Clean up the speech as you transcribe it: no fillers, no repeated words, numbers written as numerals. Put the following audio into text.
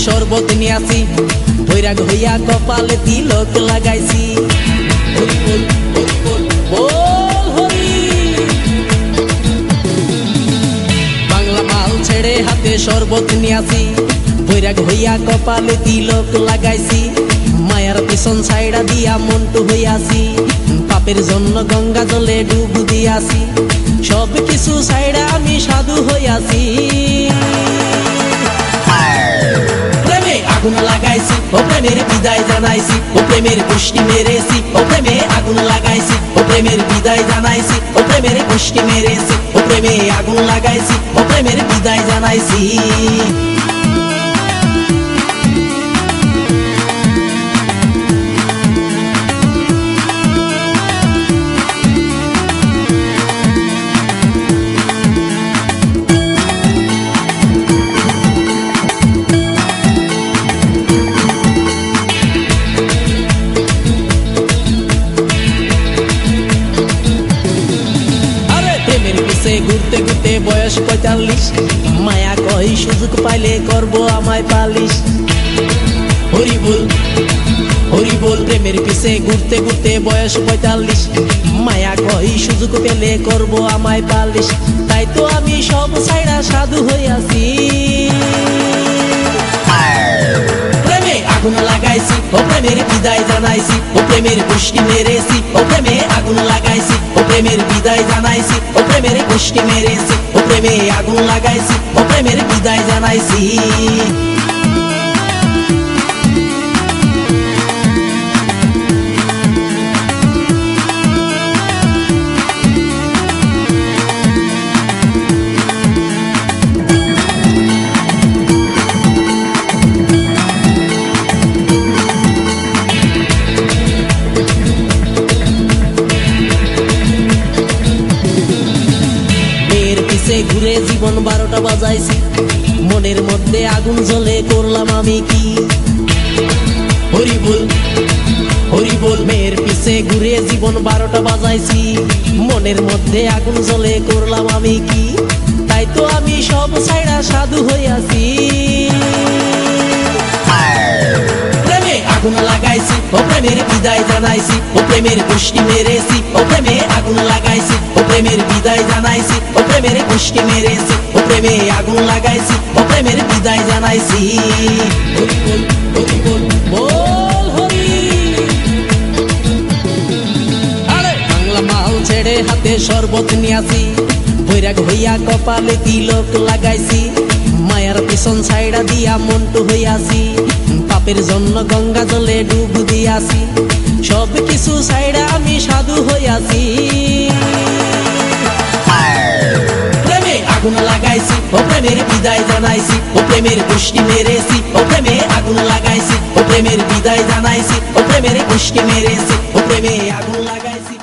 শরবত নিয়াছি বৈরাগ হইয়া কপালে তিলক লাগাইছি হরি বল হরি বল বল হরি। বাংলা মাল ছেড়ে হাতে শরবত নিয়াছি বৈরাগ হইয়া কপালে তিলক লাগাইছি মায়ার পিছন ছাইড়া দিয়া মন্টু হইয়াছি পাপের জন্য গঙ্গা জলে ডুব দিয়াছি সব কিছু ছাইড়া আমি সাধু হইয়াছি আগুন লাগাইছি ও প্রেমের বিদায় জানাইছি ও প্রেমের গোষ্ঠী মেরেছি ও প্রেমে আগুন লাগাইছি ও প্রেমের বিদায় জানাইছি ও প্রেমের গোষ্ঠী মেরেছি ও প্রেমে আগুন লাগাইছি ও প্রেমের বিদায় জানাইছি। ঘুরতে ঘুরতে বয়স ৪৫ মায়া কই সুযোগ পাইলে করবো আমায় পালিশ হরি বল হরি বল। প্রেমের পিছে ঘুরতে ঘুরতে বয়স ৪৫ মায়া কই সুযোগ পেলে করবো আমায় পালিশ তাই তো আমি সব ছাইড়া সাধু হইয়াছি প্রেমে আগুন লাগাইছি ও প্রেমের বিদায় জানাইছি ও প্রেমের গোষ্ঠী মেরেছি ও প্রেমে আগুন লাগাইছি ও প্রেমের বিদায় জানাইছি ও প্রেমের গোষ্ঠী মেরেছি ও প্রেমে আগুন লাগাইছি ও প্রেমের বিদায় জানাইছি। ঘুরে জীবন ১২টা বাজাইছি মনের মধ্যে আগুন জ্বলে করলাম আমি কি হরি বল হরি বল। মেয়ের পিছে ঘুরে জীবন ১২টা বাজাইছি মনের মধ্যে আগুন জ্বলে করলাম আমি কি তাই তো আমি সব ছাইড়া সাধু হইয়াছি প্রেমে আগুন লাগাইছি ও প্রেমের বিদায় জানাইছি ও প্রেমের গোষ্ঠী মেরেছি ও প্রেমে আগুন লাগাইছি ও প্রেমের বিদায় জানাইছি ও প্রেমের গোষ্ঠী মেরেছি ও প্রেমে আগুন লাগাইছি ও প্রেমের বিদায় জানাইছি হরি বল হরি বল বল হরি। আরে বাংলা মাল ছেড়ে হাতে শরবত নিয়াছি বৈরাগ হইয়া কপালে তিলক লাগাইছি মায়ার পিছন ছাইড়া দিয়া মন্টু হইয়াছি পাপের জন্য গঙ্গা জলে ডুব দিয়াছি সব কিছু ছাইড়া আমি সাধু হইয়াছি প্রেমে আগুন লাগাইছি ও প্রেমের বিদায় জানাইছি ও প্রেমের গোষ্ঠী মেরেছি ও প্রেমে আগুন লাগাইছি ও প্রেমের বিদায় জানাইছি ও প্রেমের গোষ্ঠী মেরেছি ও প্রেমে আগুন লাগাইছি।